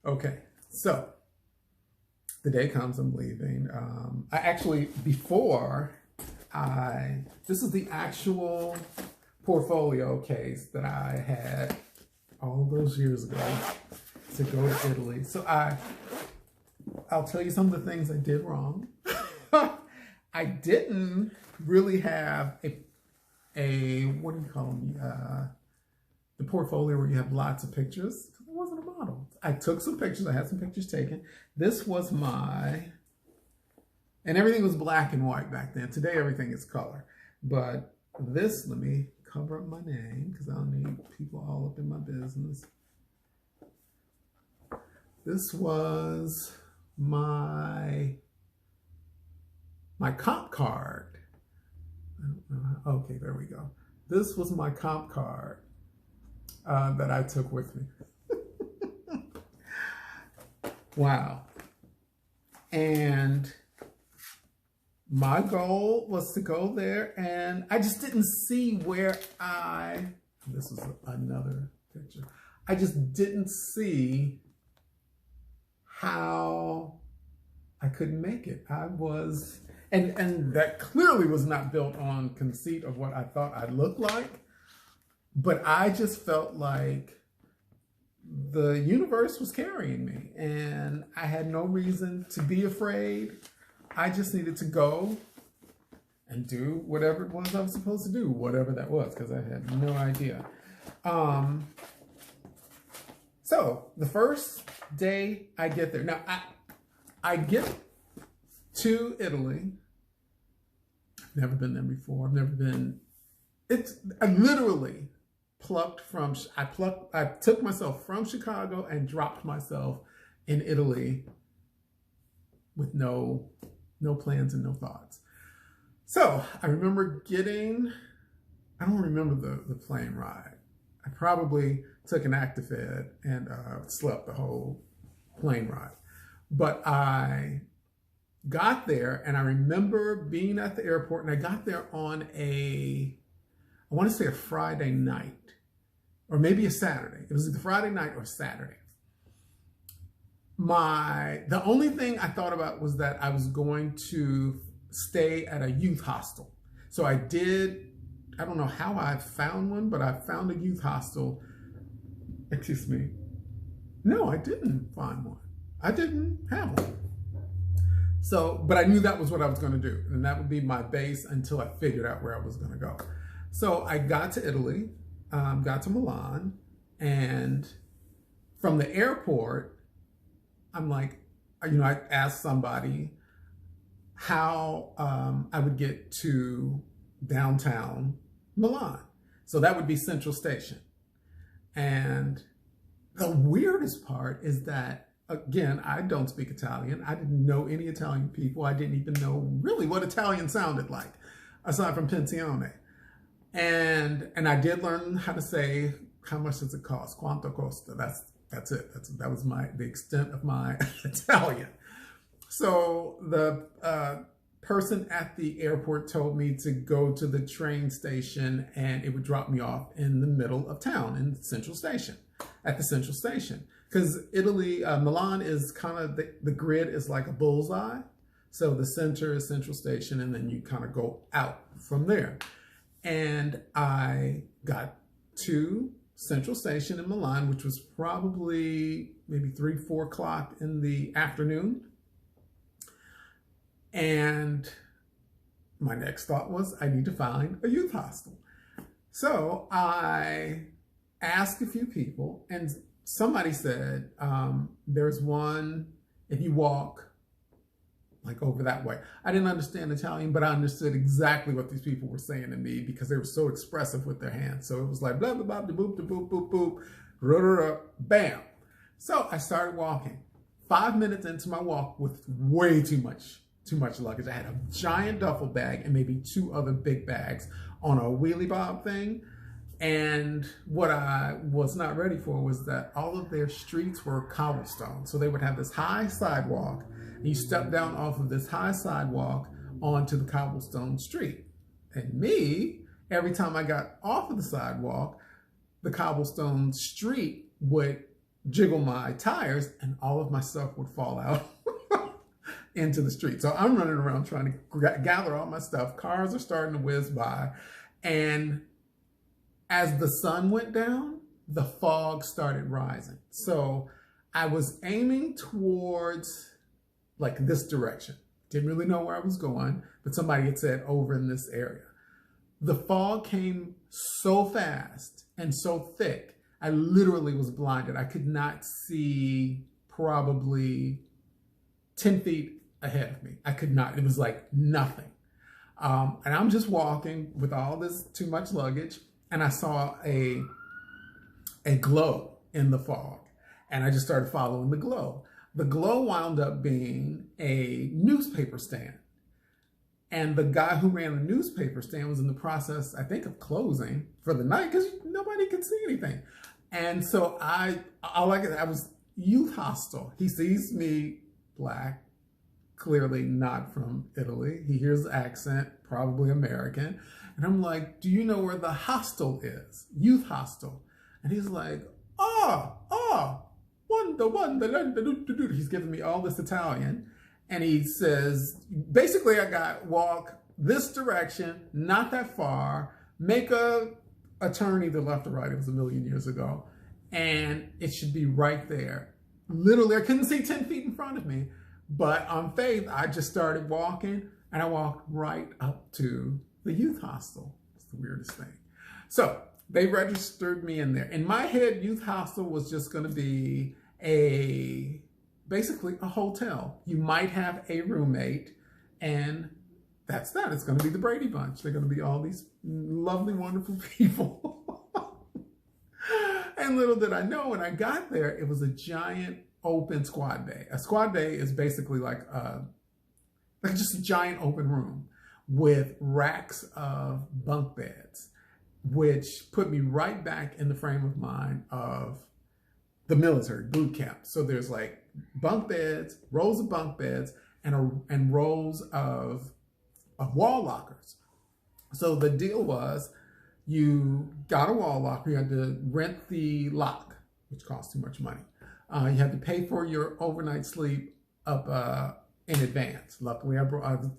Okay, so the day comes, I'm leaving. I actually, this is the actual portfolio case that I had all those years ago to go to Italy. So I'll tell you some of the things I did wrong. I didn't really have a what do you call them? The portfolio where you have lots of pictures. I wasn't a model. I took some pictures. I had some pictures taken. This was and everything was black and white back then. Today, everything is color. But this, let me cover up my name because I don't need people all up in my business. This was my comp card. Okay, there we go. This was my comp card that I took with me. Wow. And my goal was to go there, and I just didn't see where this was another picture. I just didn't see how I could make it. And that clearly was not built on conceit of what I thought I looked like, but I just felt like the universe was carrying me, and I had no reason to be afraid. I just needed to go and do whatever it was I was supposed to do, whatever that was, because I had no idea. So the first day I get there. Now, I get to Italy. I've never been there before. I literally I took myself from Chicago and dropped myself in Italy with no plans and no thoughts. So I remember I don't remember the plane ride. I probably took an Actifed and slept the whole plane ride. But I got there, and I remember being at the airport, and I got there on I want to say a Friday night, or maybe a Saturday. It was either Friday night or Saturday. The only thing I thought about was that I was going to stay at a youth hostel. So I don't know how I found one, but I found a youth hostel. Excuse me. No, I didn't find one. I didn't have one. So, but I knew that was what I was going to do. And that would be my base until I figured out where I was going to go. So I got to Italy, got to Milan, and from the airport, I'm like, I asked somebody how I would get to downtown Milan. So that would be Central Station. And the weirdest part is that, again, I don't speak Italian. I didn't know any Italian people. I didn't even know really what Italian sounded like, aside from pensione. And I did learn how to say, how much does it cost? Quanto costa? That's it. That was the extent of my Italian. So the person at the airport told me to go to the train station, and it would drop me off in the middle of town in Central Station, at the Central Station. Because Milan is kind of, the grid is like a bullseye. So the center is Central Station, and then you kind of go out from there. And I got to Central Station in Milan, which was probably maybe 3-4 o'clock in the afternoon. And my next thought was, I need to find a youth hostel. So I asked a few people, and somebody said, there's one, if you walk like over that way. I didn't understand Italian, but I understood exactly what these people were saying to me because they were so expressive with their hands. So it was like, blah, blah, blah, da boop, da boop, boop, boop, rah, rah, rah, bam. So I started walking. 5 minutes into my walk with way too much luggage. I had a giant duffel bag and maybe 2 other big bags on a wheelie bob thing. And what I was not ready for was that all of their streets were cobblestone. So they would have this high sidewalk. And you step down off of this high sidewalk onto the cobblestone street. And me, every time I got off of the sidewalk, the cobblestone street would jiggle my tires, and all of my stuff would fall out into the street. So I'm running around trying to gather all my stuff. Cars are starting to whiz by. And as the sun went down, the fog started rising. So I was aiming towards like this direction. Didn't really know where I was going, but somebody had said over in this area. The fog came so fast and so thick, I literally was blinded. I could not see probably 10 feet ahead of me. I could not. It was like nothing. And I'm just walking with all this too much luggage, and I saw a glow in the fog, and I just started following the glow. The glow wound up being a newspaper stand. And the guy who ran the newspaper stand was in the process, I think, of closing for the night because nobody could see anything. And so I was youth hostel. He sees me black, clearly not from Italy. He hears the accent, probably American. And I'm like, do you know where the hostel is? Youth hostel. And he's like, wonder. He's giving me all this Italian. And he says, basically, I got walk this direction, not that far, make a turn either left or right. It was a million years ago. And it should be right there. Literally, I couldn't see 10 feet in front of me. But on faith, I just started walking, and I walked right up to the youth hostel. It's the weirdest thing. So they registered me in there. In my head, youth hostel was just going to be basically a hotel. You might have a roommate, and that's that. It's going to be the Brady Bunch. They're going to be all these lovely, wonderful people. And little did I know, when I got there, it was a giant open squad bay. A squad bay is basically like just a giant open room with racks of bunk beds, which put me right back in the frame of mind of the military boot camp. So there's like bunk beds, rows of bunk beds, and rows of wall lockers. So the deal was, you got a wall locker, you had to rent the lock, which cost too much money. You had to pay for your overnight sleep up in advance. Luckily, I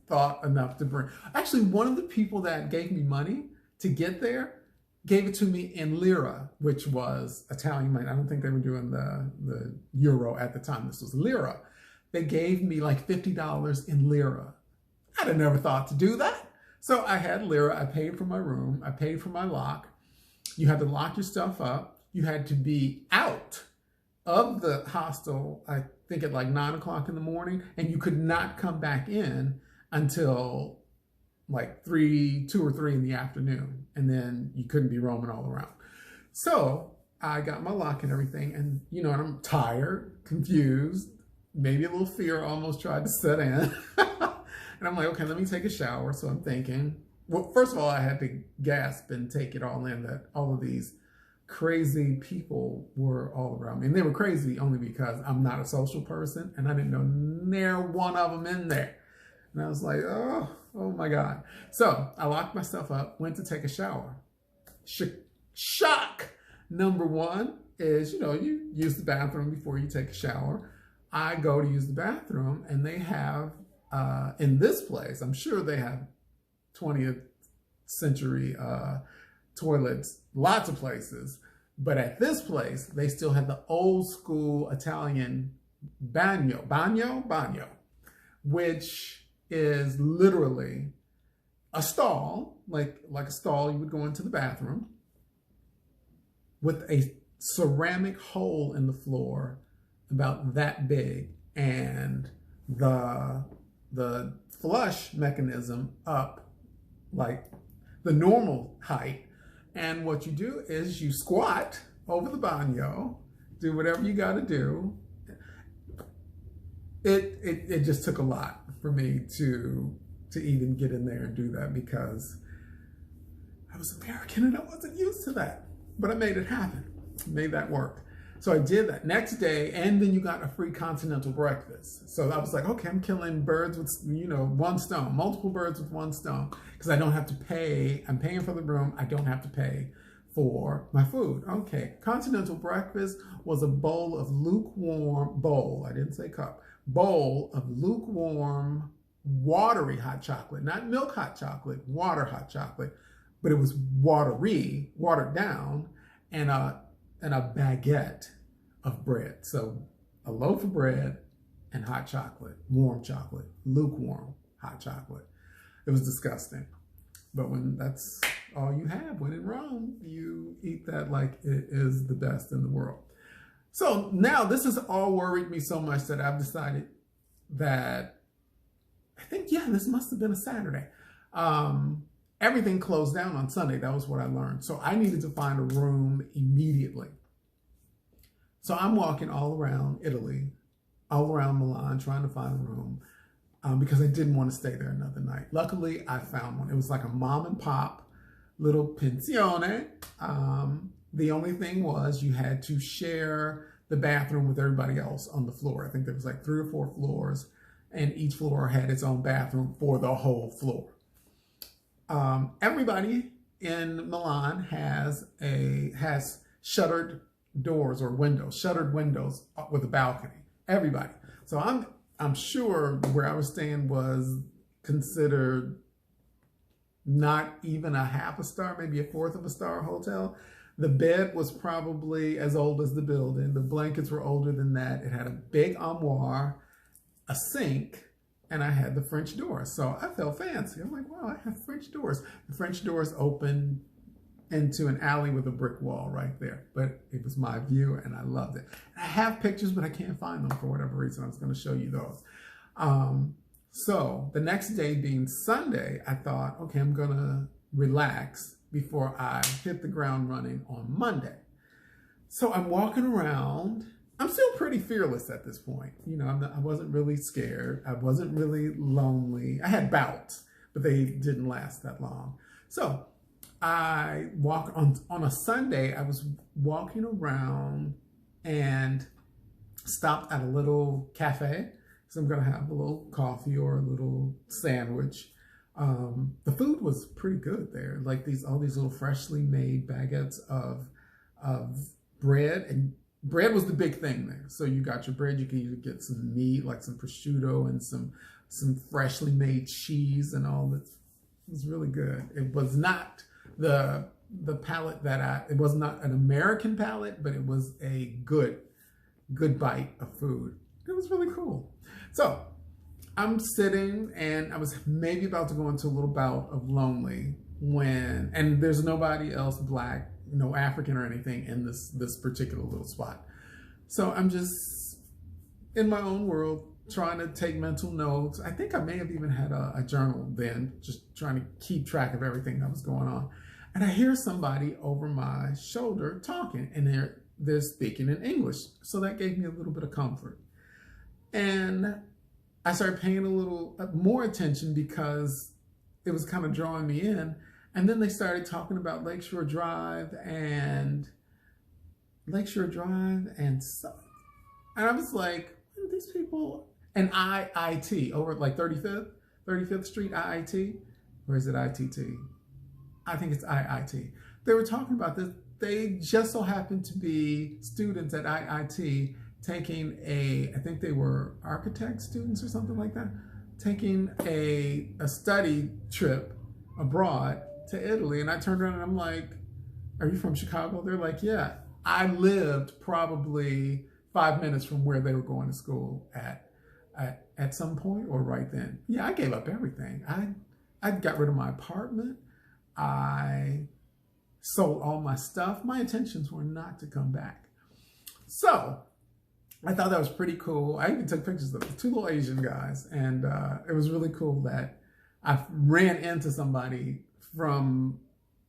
thought enough to bring. Actually, one of the people that gave me money to get there gave it to me in lira, which was Italian money. I don't think they were doing the euro at the time. This was lira. They gave me like $50 in lira. I'd have never thought to do that. So I had lira. I paid for my room. I paid for my lock. You had to lock your stuff up. You had to be out of the hostel, I think at like 9 o'clock in the morning, and you could not come back in until like 2 or 3 in the afternoon. And then you couldn't be roaming all around. So I got my lock and everything, and and I'm tired, confused, maybe a little fear almost tried to set in. And I'm like, okay, let me take a shower. So I'm thinking, well, first of all, I had to gasp and take it all in that all of these crazy people were all around me. And they were crazy only because I'm not a social person, and I didn't know near one of them in there. And I was like, oh my God. So I locked my stuff up, went to take a shower. Shock number one is, you use the bathroom before you take a shower. I go to use the bathroom, and they have, in this place, I'm sure they have 20th century toilets, lots of places. But at this place, they still have the old school Italian bagno, which is literally a stall, like a stall you would go into the bathroom, with a ceramic hole in the floor about that big, and the flush mechanism up like the normal height. And what you do is you squat over the bagno, do whatever you got to do. It just took a lot for me to even get in there and do that, because I was American and I wasn't used to that. But I made it happen, made that work. So I did that next day, and then you got a free continental breakfast. So I was like, okay, I'm killing birds with, one stone, multiple birds with one stone, because I don't have to pay. I'm paying for the room. I don't have to pay for my food. Okay, continental breakfast was a bowl of lukewarm, bowl, I didn't say cup, bowl of lukewarm, watery hot chocolate, not milk hot chocolate, water hot chocolate, but it was watery, watered down, and a baguette of bread. So a loaf of bread and hot chocolate, warm chocolate, lukewarm hot chocolate. It was disgusting. But when that's all you have, when in Rome, you eat that like it is the best in the world. So now this has all worried me so much that I've decided that I think, yeah, this must have been a Saturday. Everything closed down on Sunday. That was what I learned. So I needed to find a room immediately. So I'm walking all around Italy, all around Milan, trying to find a room because I didn't want to stay there another night. Luckily, I found one. It was like a mom and pop little pensione. The only thing was you had to share the bathroom with everybody else on the floor. I think there was like 3 or 4 floors, and each floor had its own bathroom for the whole floor. Everybody in Milan has shuttered doors or windows, shuttered windows with a balcony. Everybody. So I'm sure where I was staying was considered not even a half a star, maybe a 1/4 of a star hotel. The bed was probably as old as the building. The blankets were older than that. It had a big armoire, a sink, and I had the French doors. So I felt fancy. I'm like, wow, I have French doors. The French doors open into an alley with a brick wall right there. But it was my view and I loved it. I have pictures, but I can't find them for whatever reason. I was going to show you those. So the next day being Sunday, I thought, okay, I'm going to relax before I hit the ground running on Monday. So I'm walking around. I'm still pretty fearless at this point. You know, I wasn't really scared. I wasn't really lonely. I had bouts, but they didn't last that long. So I walk on a Sunday, I was walking around and stopped at a little cafe. So I'm going to have a little coffee or a little sandwich. The food was pretty good there. Like all these little freshly made baguettes of bread, and bread was the big thing there. So you got your bread, you can either get some meat, like some prosciutto and some freshly made cheese and all that. It was really good. It was not the palate it was not an American palate, but it was a good bite of food. It was really cool. So I'm sitting and I was maybe about to go into a little bout of lonely and there's nobody else black, no African or anything in this particular little spot. So I'm just in my own world trying to take mental notes. I think I may have even had a journal then, just trying to keep track of everything that was going on. And I hear somebody over my shoulder talking, and they're speaking in English. So that gave me a little bit of comfort. And I started paying a little more attention because it was kind of drawing me in. And then they started talking about Lakeshore Drive and so, and I was like, what are these people? And IIT over at like 35th Street, IIT, or is it ITT? I think it's IIT. They were talking about this. They just so happened to be students at IIT taking I think they were architect students or something like that, taking a study trip abroad to Italy. And I turned around and I'm like, are you from Chicago? They're like, yeah. I lived probably 5 minutes from where they were going to school at some point or right then. Yeah, I gave up everything. I got rid of my apartment. I sold all my stuff. My intentions were not to come back. So I thought that was pretty cool. I even took pictures of the 2 little Asian guys, and it was really cool that I ran into somebody from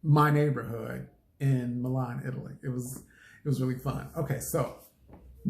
my neighborhood in Milan, Italy. It was really fun. Okay, so